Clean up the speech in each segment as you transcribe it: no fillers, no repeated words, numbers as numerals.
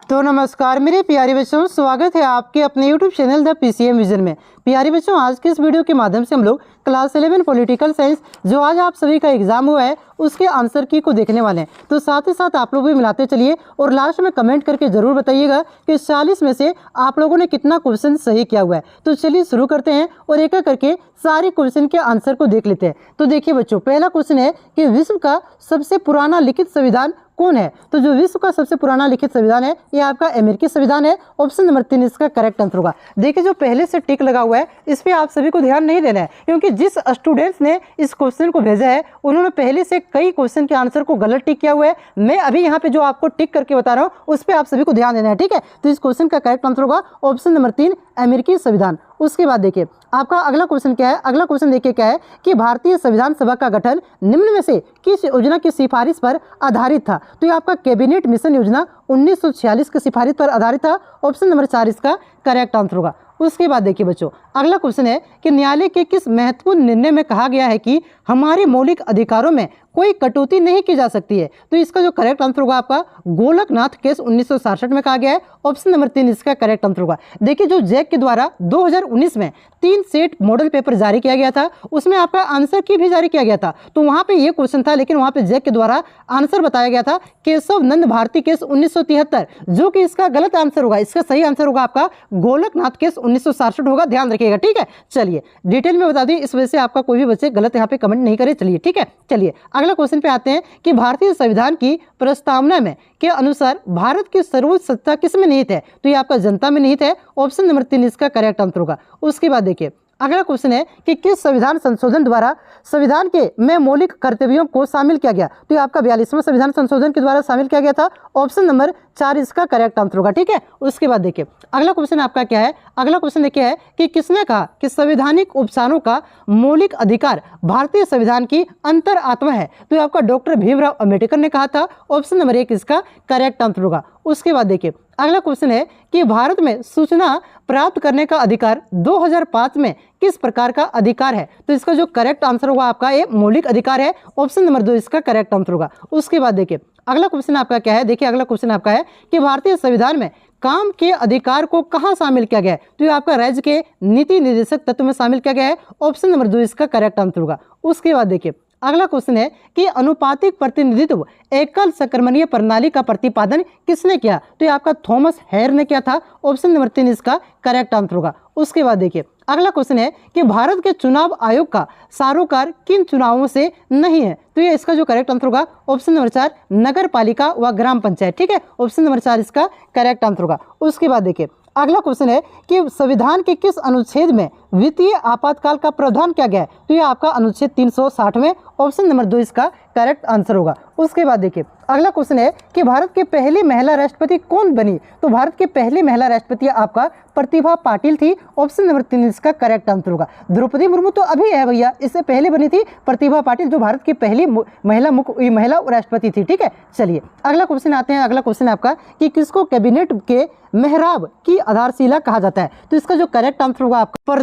तो नमस्कार मेरे प्यारे बच्चों, स्वागत है आपके अपने YouTube channel the PCM vision में। प्यारे बच्चों, आज के इस वीडियो के माध्यम से हम लोग क्लास 11 पॉलिटिकल साइंस जो आज आप सभी का एग्जाम हुआ है उसके आंसर की को देखने वाले हैं। तो साथ ही साथ आप लोग भी मिलाते चलिए और लास्ट में कमेंट करके जरूर बताइएगा कि 40 में से आप लोगों ने कितना क्वेश्चन सही किया हुआ है। तो चलिए शुरू करते हैं और एक एक करके सारे क्वेश्चन के आंसर को देख लेते हैं। तो देखिए बच्चों, पहला क्वेश्चन है कि विश्व का सबसे पुराना लिखित संविधान कौन है। तो जो विश्व का सबसे पुराना लिखित संविधान है ये आपका अमेरिकी संविधान है। ऑप्शन नंबर 3 इसका करेक्ट आंसर होगा। देखिए जो पहले से टिक लगा हुआ है इस पे आप सभी को ध्यान नहीं देना है, क्योंकि जिस स्टूडेंट्स ने इस क्वेश्चन को भेजा है उन्होंने पहले से कई क्वेश्चन के आंसर को गलत टिक किया हुआ है। मैं अभी यहाँ पे जो आपको टिक करके बता रहा हूँ उस पर आप सभी को ध्यान देना है, ठीक है। तो इस क्वेश्चन का करेक्ट आंसर होगा ऑप्शन नंबर 3 अमेरिकी संविधान। उसके बाद देखिए आपका अगला क्वेश्चन क्या है। अगला क्वेश्चन देखिए क्या है कि भारतीय संविधान सभा का गठन निम्न में से किस योजना की सिफारिश पर आधारित था। तो ये आपका कैबिनेट मिशन योजना 1946 की सिफारिश पर आधारित था। ऑप्शन नंबर 4 इसका करेक्ट आंसर होगा। उसके बाद देखिए बच्चों अगला क्वेश्चन है कि न्यायालय के किस महत्वपूर्ण निर्णय में कहा गया है कि हमारे मौलिक अधिकारों में कोई कटौती नहीं की जा सकती है। तो इसका जो करेक्ट आंसर होगा आपका गोलकनाथ केस 1967 में कहा गया है। ऑप्शन नंबर 3 इसका करेक्ट आंसर होगा। देखिए जो जैक के द्वारा 2019 में 3 सेट मॉडल पेपर जारी किया गया था उसमें आपका आंसर की भी जारी किया गया था। तो वहां पे ये क्वेश्चन था, लेकिन वहां पे जैक के द्वारा आंसर बताया गया था केशव नंद भारती केस 1973, जो कि इसका गलत आंसर होगा। इसका सही आंसर होगा आपका गोलकनाथ केस 1967 होगा, ध्यान रखिएगा, ठीक है। चलिए डिटेल में बता दी, इस वजह से आपका कोई भी बच्चे गलत यहाँ पे कमेंट नहीं करे। चलिए ठीक है। चलिए अगला क्वेश्चन पे आते हैं कि भारतीय संविधान की प्रस्तावना में के अनुसार भारत की सर्वोच्च सत्ता किस में निहित है। तो ये आपका जनता में निहित है। ऑप्शन नंबर 3 इसका करेक्ट आंसर होगा। उसके बाद देखिए अगला क्वेश्चन है कि किस संविधान संशोधन द्वारा संविधान के में मौलिक कर्तव्यों को शामिल किया गया। तो ये आपका 42वां संविधान संशोधन के द्वारा शामिल किया गया था। ऑप्शन नंबर 4 इसका करेक्ट आंसर होगा, ठीक है। उसके बाद देखिए अगला क्वेश्चन आपका क्या है। अगला क्वेश्चन देखिए है कि किसने कहा कि संवैधानिक उपचारों का मौलिक अधिकार भारतीय संविधान की अंतर आत्मा है। तो ये आपका डॉक्टर भीमराव अम्बेडकर ने कहा था। ऑप्शन नंबर 1 इसका करेक्ट आंसर होगा। उसके बाद देखिए अगला क्वेश्चन है कि भारत में सूचना प्राप्त करने का अधिकार 2005 में किस प्रकार का अधिकार है। तो इसका जो करेक्ट आंसर होगा आपका ये मौलिक अधिकार है। ऑप्शन नंबर 2 इसका करेक्ट आंसर होगा। उसके बाद देखिए अगला क्वेश्चन आपका क्या है। देखिए अगला क्वेश्चन आपका है कि भारतीय संविधान में काम के अधिकार को कहां शामिल किया गया है। तो ये आपका राज्य के नीति निर्देशक तत्व में शामिल किया गया है। ऑप्शन नंबर 2 इसका करेक्ट आंसर होगा। उसके बाद देखिए अगला क्वेश्चन है कि अनुपातिक प्रतिनिधित्व एकल संक्रमणीय प्रणाली का प्रतिपादन किसने किया। तो ये आपका थॉमस हेयर ने किया था। ऑप्शन नंबर 3 इसका करेक्ट आंसर होगा। उसके बाद देखिए अगला क्वेश्चन है कि भारत के चुनाव आयोग का सारोकार किन चुनावों से नहीं है। तो ये इसका जो करेक्ट आंसर होगा ऑप्शन नंबर 4 नगर पालिका व ग्राम पंचायत, ठीक है। ऑप्शन नंबर 4 इसका करेक्ट आंसर होगा। उसके बाद देखिए अगला क्वेश्चन है कि संविधान के किस अनुच्छेद में वित्तीय आपातकाल का प्रावधान किया गया है। तो ये आपका अनुच्छेद 360 में। ऑप्शन नंबर 2 इसका करेक्ट आंसर होगा। उसके बाद देखिए अगला क्वेश्चन है कि भारत के पहली महिला राष्ट्रपति कौन बनी। तो भारत के पहली महिला राष्ट्रपति आपका प्रतिभा पाटिल थी। ऑप्शन नंबर 3 इसका करेक्ट आंसर होगा। द्रौपदी मुर्मू तो अभी है भैया, इससे पहले बनी थी प्रतिभा पाटिल जो भारत की पहली महिला राष्ट्रपति थी, ठीक है। चलिए अगला क्वेश्चन आते हैं। अगला क्वेश्चन आपका कि किसको कैबिनेट के मेहराब की आधारशिला कहा जाता है। तो इसका जो करेक्ट आंसर होगा आपका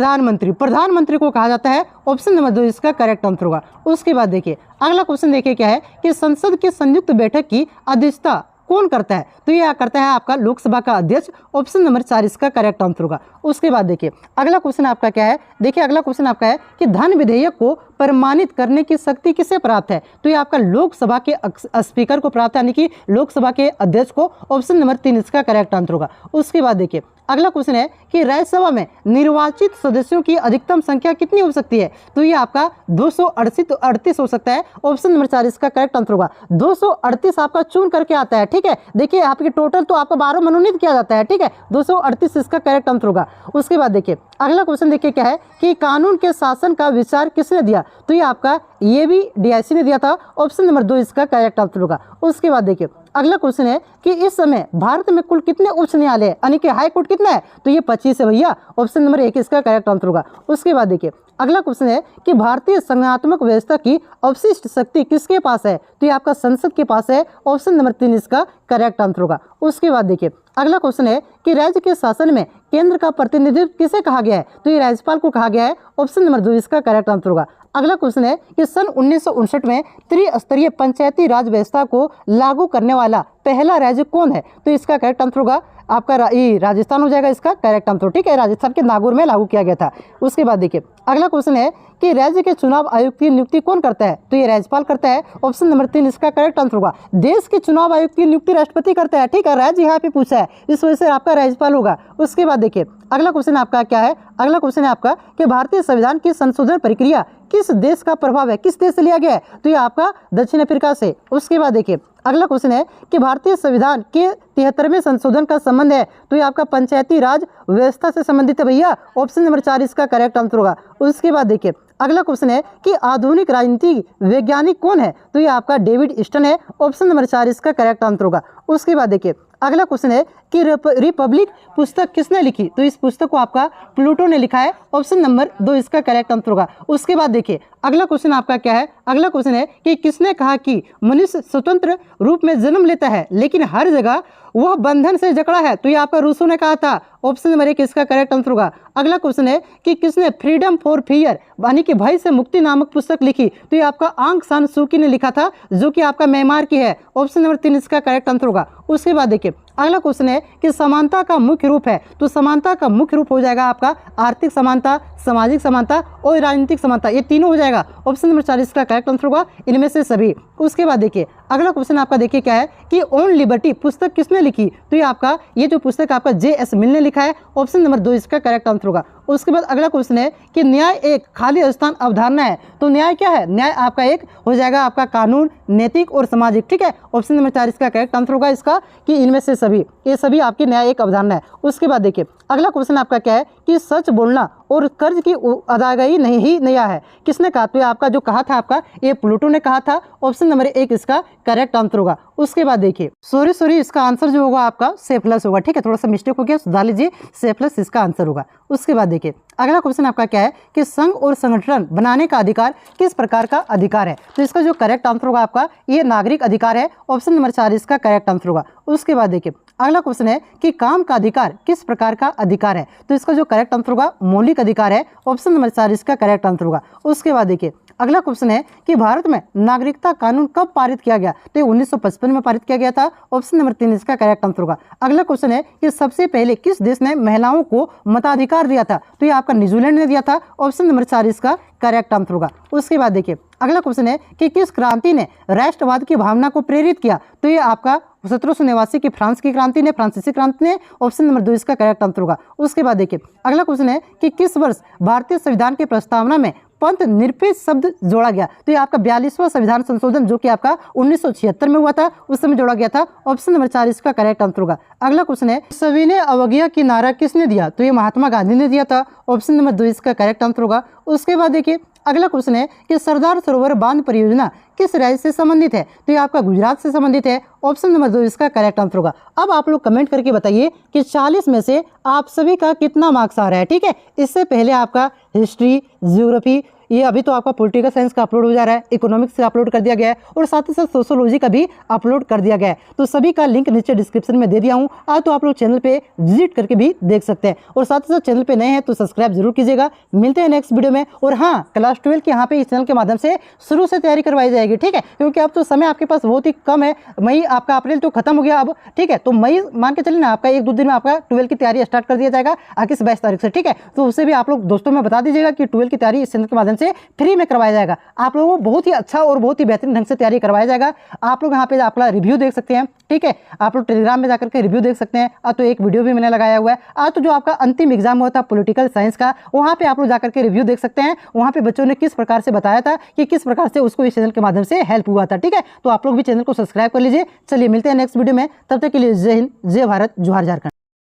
प्रधानमंत्री को कहा जाता है। ऑप्शन नंबर 2 इसका करेक्ट आंसर होगा। उसके बाद देखिए अगला क्वेश्चन देखिए क्या है कि संसद की संयुक्त बैठक की अध्यक्षता कौन करता है। तो यह करता है आपका लोकसभा का अध्यक्ष। ऑप्शन नंबर 4 इसका करेक्ट आंसर होगा। उसके बाद देखिए अगला क्वेश्चन आपका क्या है। देखिए अगला क्वेश्चन आपका है कि धन विधेयक को प्रमाणित करने की शक्ति किसे प्राप्त है। तो ये आपका लोकसभा के स्पीकर को प्राप्त है, यानी कि लोकसभा के अध्यक्ष को। ऑप्शन नंबर 3 इसका करेक्ट आंसर होगा। उसके बाद देखिए अगला क्वेश्चन है कि राज्यसभा में निर्वाचित सदस्यों की अधिकतम संख्या कितनी हो सकती है। तो ये आपका 238 हो सकता है। ऑप्शन नंबर 4 इसका करेक्ट आंसर होगा। 238 आपका चुन करके आता है, ठीक है। देखिए आपके टोटल तो आपका 12 मनोनीत किया जाता है, ठीक है। 238 इसका करेक्ट आंसर होगा। उसके बाद देखिए अगला क्वेश्चन देखिए क्या है कि कानून के शासन का विचार किसने दिया। तो ये आपका ये भी DIC ने दिया था। ऑप्शन नंबर 2 इसका करेक्ट आंसर होगा। उसके बाद देखिए अगला क्वेश्चन है कि इस समय भारत में कुल कितने उच्च न्यायालय यानी कि हाई कोर्ट कितना है। तो ये 25 है भैया। ऑप्शन नंबर 1 इसका करेक्ट आंसर होगा। उसके बाद देखिए अगला क्वेश्चन है कि भारतीय संघात्मक व्यवस्था की अवशिष्ट शक्ति किसके पास है। तो ये आपका संसद के पास है। ऑप्शन नंबर 3 इसका करेक्ट आंसर होगा। उसके बाद देखिए अगला क्वेश्चन है कि राज्य के शासन में केंद्र का प्रतिनिधित्व किसे कहा गया है। तो ये राज्यपाल को कहा गया है। ऑप्शन नंबर 2 इसका करेक्ट आंसर होगा। अगला क्वेश्चन है कि सन 1959 में त्रिस्तरीय पंचायती राज व्यवस्था को लागू करने वाला पहला राज्य कौन है? तो इसका करेक्ट आंसर होगा आपका ये राजस्थान हो जाएगा इसका करेक्ट आंसर। ठीक है, राजस्थान के नागौर में लागू किया गया था। उसके बाद देखिए अगला क्वेश्चन है कि राज्य के चुनाव आयुक्त की नियुक्ति कौन करता है? तो ये राज्यपाल करता है। ऑप्शन नंबर 3 इसका करेक्ट आंसर होगा। देश के चुनाव आयुक्त की नियुक्ति राष्ट्रपति करता है। ठीक है, राज्य यहाँ पे पूछा है, इस वजह से आपका राज्यपाल होगा। उसके बाद देखिए अगला क्वेश्चन आपका क्या है? अगला क्वेश्चन है आपका कि भारतीय संविधान की संशोधन प्रक्रिया किस देश का प्रभाव है? किस देश से लिया गया है? तो ये आपका दक्षिण अफ्रीका से। उसके बाद देखिए अगला क्वेश्चन है कि भारतीय संविधान के 73वें संशोधन का संबंध है? तो ये आपका पंचायती राज व्यवस्था से संबंधित है भैया। ऑप्शन नंबर 4 इसका करेक्ट आंसर होगा। उसके बाद देखिए अगला क्वेश्चन है कि आधुनिक राजनीति वैज्ञानिक कौन है? तो ये आपका डेविड ईस्टन है। ऑप्शन नंबर 4 इसका करेक्ट आंसर होगा। उसके बाद देखिए अगला क्वेश्चन है कि रिपब्लिक पुस्तक किसने लिखी? तो इस पुस्तक को आपका प्लूटो ने लिखा है। ऑप्शन नंबर 2 इसका करेक्ट आंसर होगा। उसके बाद देखिए अगला क्वेश्चन आपका क्या है? अगला क्वेश्चन है कि किसने कहा कि मनुष्य स्वतंत्र रूप में जन्म लेता है लेकिन हर जगह वह बंधन से जकड़ा है? तो ये आपका रूसो ने कहा था। ऑप्शन नंबर 1 इसका करेक्ट आंसर होगा। अगला क्वेश्चन है कि किसने फ्रीडम फॉर फियर यानी कि भय से मुक्ति नामक पुस्तक लिखी? तो ये आपका आंग सान सूकी ने लिखा था, जो कि आपका म्यांमार की है। ऑप्शन नंबर 3 इसका करेक्ट आंसर होगा। उसके बाद देखिए अगला क्वेश्चन है कि समानता का मुख्य रूप है? तो समानता का मुख्य रूप हो जाएगा आपका आर्थिक समानता, सामाजिक समानता और राजनीतिक समानता, ये तीनों हो जाएगा। ऑप्शन नंबर 4 इसका करेक्ट आंसर होगा, इनमें से सभी। उसके बाद देखिए अगला क्वेश्चन आपका देखिए क्या है कि ऑन लिबर्टी पुस्तक किसने लिखी? तो ये आपका ये जो पुस्तक आपका J.S. मिल ने लिखा है। ऑप्शन नंबर 2 इसका करेक्ट आंसर होगा। उसके बाद अगला क्वेश्चन है कि न्याय एक खाली स्थान अवधारणा है? तो न्याय क्या है? न्याय आपका एक हो जाएगा आपका कानून, नैतिक और सामाजिक। ठीक है, ऑप्शन नंबर 4 इसका करेक्ट आंसर होगा इसका कि इनमें से सभी, ये सभी आपकी न्याय एक अवधारणा है। उसके बाद देखिए अगला क्वेश्चन आपका क्या है कि सच बोलना और कर्ज की अदायगी नहीं नया है, किसने कहा? तो ये आपका जो कहा था आपका ये प्लूटो ने कहा था। ऑप्शन नंबर 1 इसका करेक्ट आंसर होगा। उसके बाद देखिए सॉरी इसका आंसर जो होगा आपका सेफ्लस होगा। ठीक है, थोड़ा सा मिस्टेक हो गया, सुधार लीजिए, सेफ्लस इसका आंसर होगा। उसके बाद देखिए अगला क्वेश्चन आपका क्या है कि संघ और संगठन बनाने का अधिकार किस प्रकार का अधिकार है? तो इसका जो करेक्ट आंसर होगा आपका ये नागरिक अधिकार है। ऑप्शन नंबर 4 इसका करेक्ट आंसर होगा। उसके बाद देखिए अगला क्वेश्चन है कि काम का अधिकार किस प्रकार का अधिकार है? तो इसका जो करेक्ट आंसर होगा मौलिक अधिकार है। ऑप्शन नंबर 4 इसका करेक्ट आंसर होगा। उसके बाद देखिए अगला क्वेश्चन है कि भारत में नागरिकता कानून कब पारित किया गया? तो ये 1955 में पारित किया गया था। ऑप्शन नंबर 3 इसका करेक्ट आंसर होगा। अगला क्वेश्चन है कि सबसे पहले किस देश ने महिलाओं को मताधिकार दिया था? तो ये आपका न्यूजीलैंड ने दिया था। ऑप्शन नंबर 4 इसका करेक्ट आंसर होगा। उसके बाद देखिए अगला क्वेश्चन है कि किस क्रांति ने राष्ट्रवाद की भावना को प्रेरित किया? तो ये आपका 1789 की फ्रांस की क्रांति ने, फ्रांसीसी क्रांति ने। ऑप्शन नंबर 2 इसका करेक्ट आंसर होगा। उसके बाद देखिए अगला क्वेश्चन है कि किस वर्ष भारतीय संविधान की प्रस्तावना में पंथ निरपेक्ष शब्द जोड़ा गया? तो ये आपका 42वां संविधान संशोधन जो कि आपका 1976 में हुआ था, उस समय जोड़ा गया था। ऑप्शन नंबर 4 इसका करेक्ट आंसर होगा। अगला क्वेश्चन है सविनय अवज्ञा की नारा किसने दिया? तो ये महात्मा गांधी ने दिया था। ऑप्शन नंबर 2 इसका करेक्ट आंसर होगा। उसके बाद देखिए अगला क्वेश्चन है कि सरदार सरोवर बांध परियोजना किस राज्य से संबंधित है? तो ये आपका गुजरात से संबंधित है। ऑप्शन नंबर 2 इसका करेक्ट आंसर होगा। अब आप लोग कमेंट करके बताइए कि 40 में से आप सभी का कितना मार्क्स आ रहा है। ठीक है, इससे पहले आपका हिस्ट्री, ज्योग्राफी, ये अभी तो आपका पॉलिटिकल साइंस का अपलोड हो जा रहा है, इकोनॉमिक्स से अपलोड कर दिया गया है और साथ ही साथ सोशियोलॉजी का भी अपलोड कर दिया गया है। तो सभी का लिंक नीचे डिस्क्रिप्शन में दे दिया हूँ, आज तो आप लोग चैनल पे विजिट करके भी देख सकते हैं। और साथ ही साथ चैनल पे नए हैं तो सब्सक्राइब जरूर कीजिएगा। मिलते हैं नेक्स्ट वीडियो में। और हाँ, क्लास 12 की यहाँ पे इस चैनल के माध्यम से शुरू से तैयारी करवाई जाएगी। ठीक है, क्योंकि अब तो समय आपके पास बहुत ही कम है। मई आपका अप्रैल तो खत्म हो गया अब। ठीक है, तो मई मान के चलिए ना, आपका 1-2 दिन में आपका 12 की तैयारी स्टार्ट कर दिया जाएगा 22 तारीख से। ठीक है, तो उससे भी आप लोग दोस्तों में बता दीजिएगा कि 12 की तैयारी इस चैनल के माध्यम से फ्री में करवाया जाएगा। आप लोगों को बहुत ही अच्छा और बहुत ही बेहतरीन ढंग से तैयारी करवाया जाएगा। आप लोग यहाँ पे अपना रिव्यू देख सकते हैं। ठीक है, आप लोग टेलीग्राम में जाकर के रिव्यू देख सकते हैं। आज तो एक वीडियो भी मैंने लगाया हुआ है। आज तो जो आपका अंतिम एग्जाम हुआ था पॉलिटिकल साइंस का, वहाँ पे आप लोग जाकर के रिव्यू देख सकते हैं। वहाँ पे बच्चों ने किस प्रकार से बताया था कि किस प्रकार से उसको इस चैनल के माध्यम से हेल्प हुआ था। ठीक है, तो आप लोग भी चैनल को सब्सक्राइब कर लीजिए। चलिए मिलते हैं नेक्स्ट वीडियो में, तब तक के लिए जय हिंद, जय भारत, जोहार झारखंड।